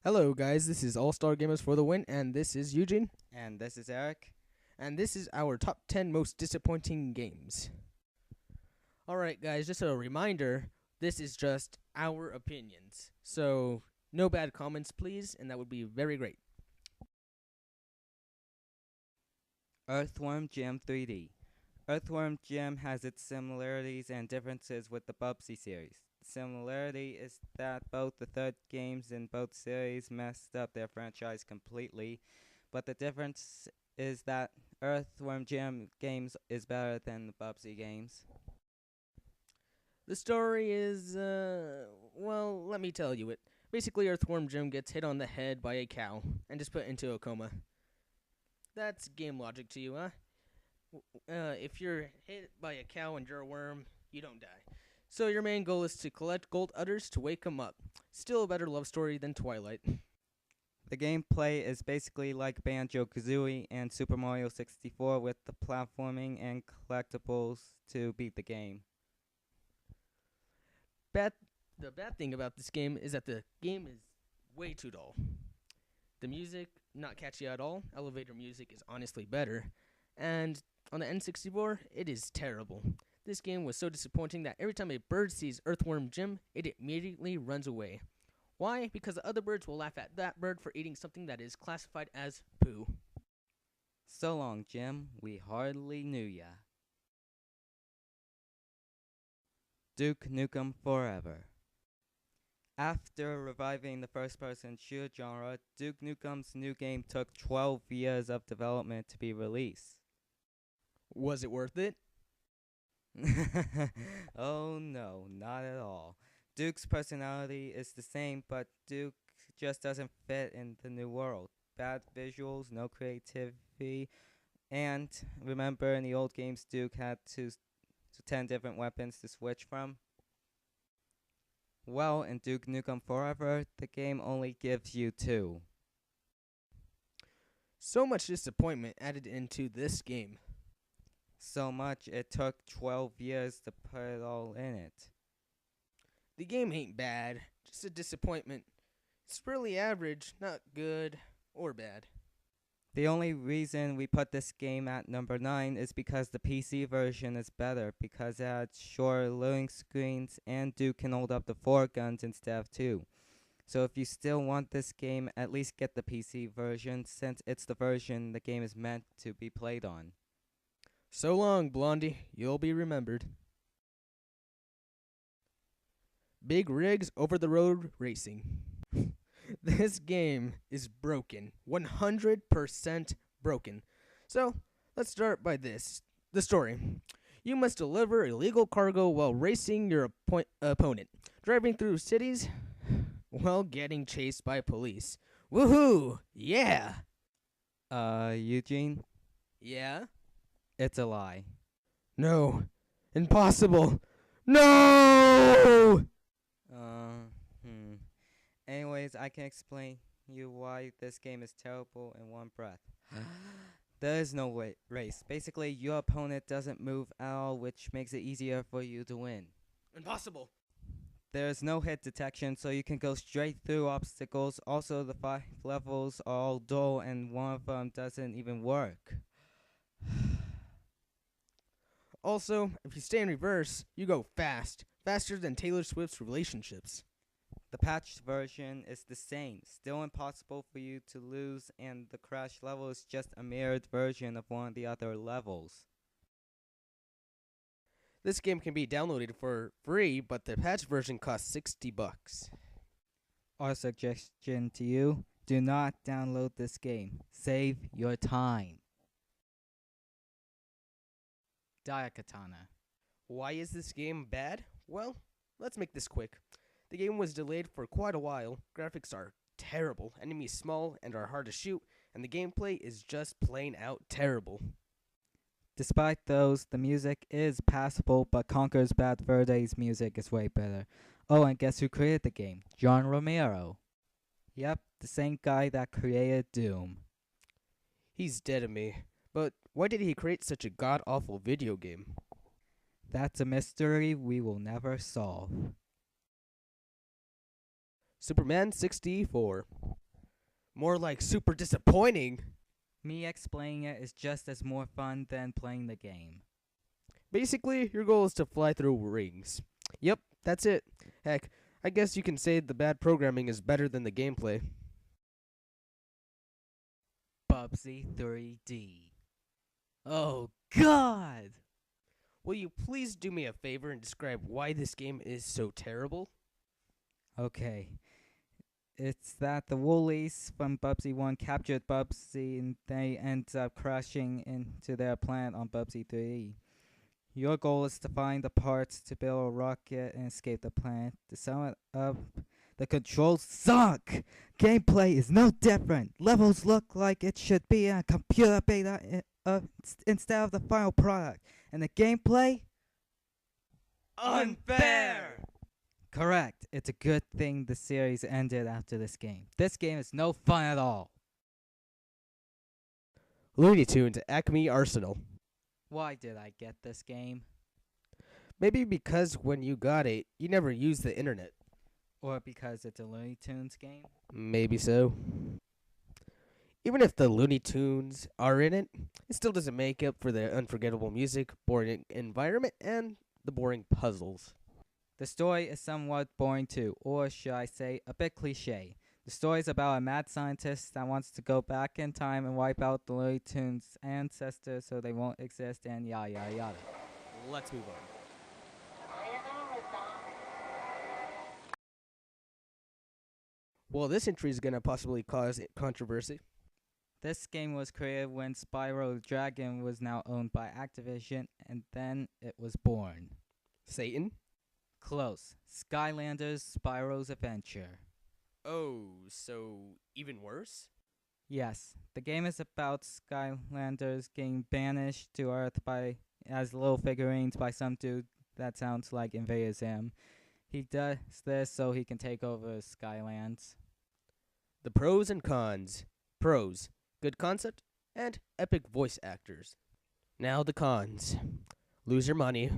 Hello, guys. This is All Star Gamers for the win, and this is Eugene, And this is Eric. and this is our top 10 most disappointing games. Alright, guys, just a reminder this is just our opinions. So, no bad comments, please, and that would be very great. Earthworm Jim 3D. Earthworm Jim has its similarities and differences with the Bubsy series. The similarity is that both the third games in both series messed up their franchise completely, but the difference is that Earthworm Jim games is better than the Bubsy games. The story is, well, let me tell you it. Basically, Earthworm Jim gets hit on the head by a cow and just put into a coma. That's game logic to you, huh? If you're hit by a cow and you're a worm, you don't die. So your main goal is to collect gold udders to wake 'em up. Still a better love story than Twilight. The gameplay is basically like Banjo-Kazooie and Super Mario 64 with the platforming and collectibles to beat the game. The bad thing about this game is that the game is way too dull. The music, not catchy at all. Elevator music is honestly better. And on the N64, it is terrible. This game was so disappointing that every time a bird sees Earthworm Jim, it immediately runs away. Why? Because the other birds will laugh at that bird for eating something that is classified as poo. So long, Jim. We hardly knew ya. Duke Nukem Forever. After reviving the first-person shooter genre, Duke Nukem's new game took 12 years of development to be released. Was it worth it? Oh no, not at all. Duke's personality is the same, but Duke just doesn't fit in the new world. Bad visuals, no creativity, and remember in the old games Duke had to 10 different weapons to switch from? Well, in Duke Nukem Forever, the game only gives you 2. So much disappointment added into this game. So much it took 12 years to put it all in it. The game ain't bad, just a disappointment. It's really average, not good or bad. The only reason we put this game at number 9 is because the PC version is better, because it has shorter loading screens and Duke can hold up to 4 guns instead of 2. So if you still want this game, at least get the PC version, since it's the version the game is meant to be played on. So long, Blondie. You'll be remembered. Big rigs over the road racing. This game is broken. 100% broken. So, let's start by this. The story. You must deliver illegal cargo while racing your opponent. Driving through cities while getting chased by police. Woohoo! Yeah! Eugene? Yeah? It's a lie. No. Impossible. No! Anyways, I can explain you why this game is terrible in one breath. There is no race. Basically, your opponent doesn't move at all, which makes it easier for you to win. Impossible. There is no hit detection, so you can go straight through obstacles. Also, the 5 levels are all dull, and one of them doesn't even work. Also, if you stay in reverse, you go fast. Faster than Taylor Swift's relationships. The patched version is the same, still impossible for you to lose, and the crash level is just a mirrored version of one of the other levels. This game can be downloaded for free, but the patch version costs $60. Our suggestion to you, do not download this game. Save your time. Daya Katana. Why is this game bad? Well, let's make this quick. The game was delayed for quite a while, graphics are terrible, enemies small and are hard to shoot, and the gameplay is just plain out terrible. Despite those, the music is passable, but Conker's Bad Verde's music is way better. Oh, and guess who created the game? John Romero. Yep, the same guy that created Doom. He's dead to me, but why did he create such a god-awful video game? That's a mystery we will never solve. Superman 64. More like super disappointing. Me explaining it is just as more fun than playing the game. Basically, your goal is to fly through rings. Yep, that's it. Heck, I guess you can say the bad programming is better than the gameplay. Bubsy 3D. Oh God! Will you please do me a favor and describe why this game is so terrible? Okay. It's that the Woolies from Bubsy 1 captured Bubsy and they end up crashing into their plant on Bubsy 3. Your goal is to find the parts to build a rocket and escape the plant. To sum it up, the controls suck! Gameplay is no different. Levels look like it should be a computer beta instead of the final product. And the gameplay? Unfair! Correct. It's a good thing the series ended after this game. This game is no fun at all. Looney Tunes Acme Arsenal. Why did I get this game? Maybe because when you got it, you never used the internet. Or because it's a Looney Tunes game? Maybe so. Even if the Looney Tunes are in it, it still doesn't make up for the unforgettable music, boring environment, and the boring puzzles. The story is somewhat boring too, or should I say, a bit cliche. The story is about a mad scientist that wants to go back in time and wipe out the Looney Tunes ancestors so they won't exist and yada yada yada. Let's move on. Well, this entry is going to possibly cause controversy. This game was created when Spyro the Dragon was now owned by Activision, and then it was born. Satan? Close. Skylanders Spyros Adventure. Oh, so even worse? Yes, the game is about Skylanders getting banished to Earth by as little figurines by some dude that sounds like Invader Zim. He does this so he can take over Skylands. The pros and cons. Pros, good concept, and epic voice actors. Now the cons. Lose your money.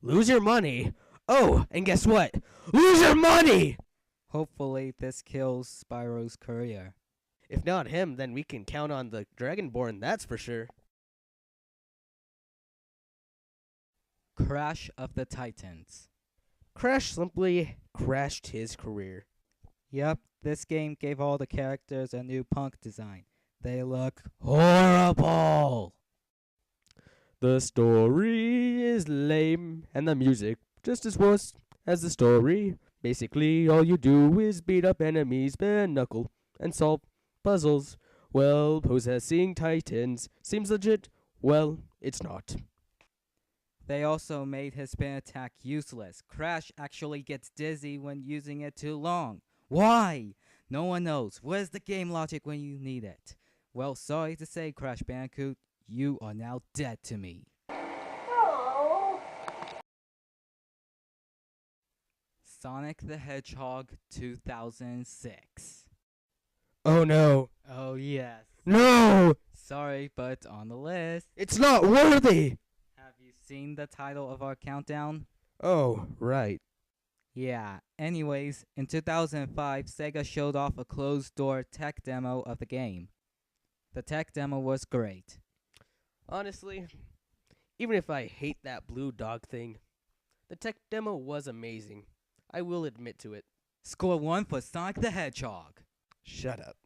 Lose your money? Oh, and guess what? Lose your money! Hopefully this kills Spyro's career. If not him, then we can count on the Dragonborn, that's for sure. Crash of the Titans. Crash simply crashed his career. Yep, this game gave all the characters a new punk design. They look horrible! The story is lame, and the music just as worse as the story. Basically, all you do is beat up enemies, bare knuckle, and solve puzzles. Well, possessing titans seems legit. Well, it's not. They also made his spin attack useless. Crash actually gets dizzy when using it too long. Why? No one knows. Where's the game logic when you need it? Well, sorry to say, Crash Bandicoot, you are now dead to me. Sonic the Hedgehog 2006. Oh no. Oh yes. No! Sorry, but on the list. It's not worthy! Have you seen the title of our countdown? Oh, right. Yeah, anyways, in 2005, Sega showed off a closed-door tech demo of the game. The tech demo was great. Honestly, even if I hate that blue dog thing, the tech demo was amazing. I will admit to it. Score 1 for Sonic the Hedgehog. Shut up.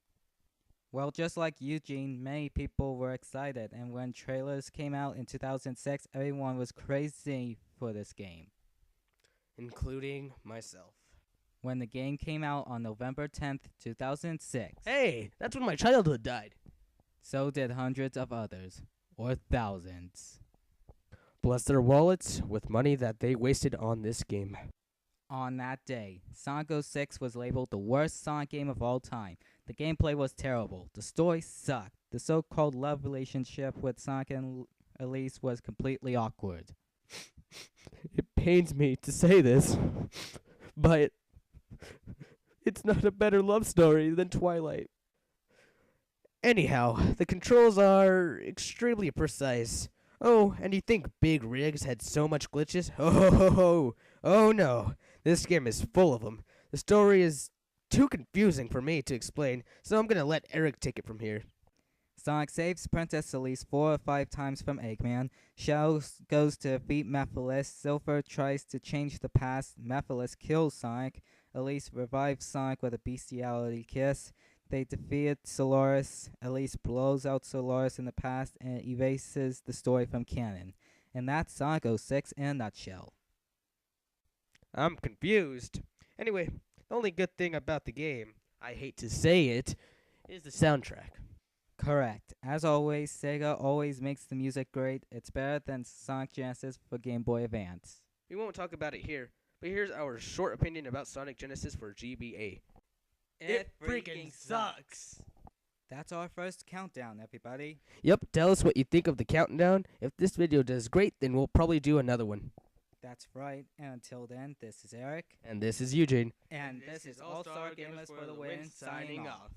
Well, just like Eugene, many people were excited, and when trailers came out in 2006, everyone was crazy for this game. Including myself. When the game came out on November 10th, 2006, Hey, that's when my childhood died. so did hundreds of others, or thousands. Bless their wallets with money that they wasted on this game. On that day, Sonic 06 was labeled the worst Sonic game of all time. The gameplay was terrible. The story sucked. The so-called love relationship with Sonic and Elise was completely awkward. It pains me to say this, but it's not a better love story than Twilight. Anyhow, the controls are extremely precise. Oh, and you think Big Rigs had so much glitches? Oh no, this game is full of them. The story is too confusing for me to explain, so I'm gonna let Eric take it from here. Sonic saves Princess Elise 4 or 5 times from Eggman. Shadow goes to defeat Mephiles. Silver tries to change the past. Mephiles kills Sonic. Elise revives Sonic with a bestiality kiss. They defeated Solaris. Elise blows out Solaris in the past and erases the story from canon. And that's Sonic 06 in a nutshell. I'm confused. Anyway, the only good thing about the game, I hate to say it, is the soundtrack. Correct. As always, Sega always makes the music great. It's better than Sonic Genesis for Game Boy Advance. We won't talk about it here, but here's our short opinion about Sonic Genesis for GBA. It freaking sucks. That's our first countdown, everybody. Yep, tell us what you think of the countdown. If this video does great, then we'll probably do another one. That's right. And until then, this is Eric. And this is Eugene. And this is All Star Gamers for the Win, signing off.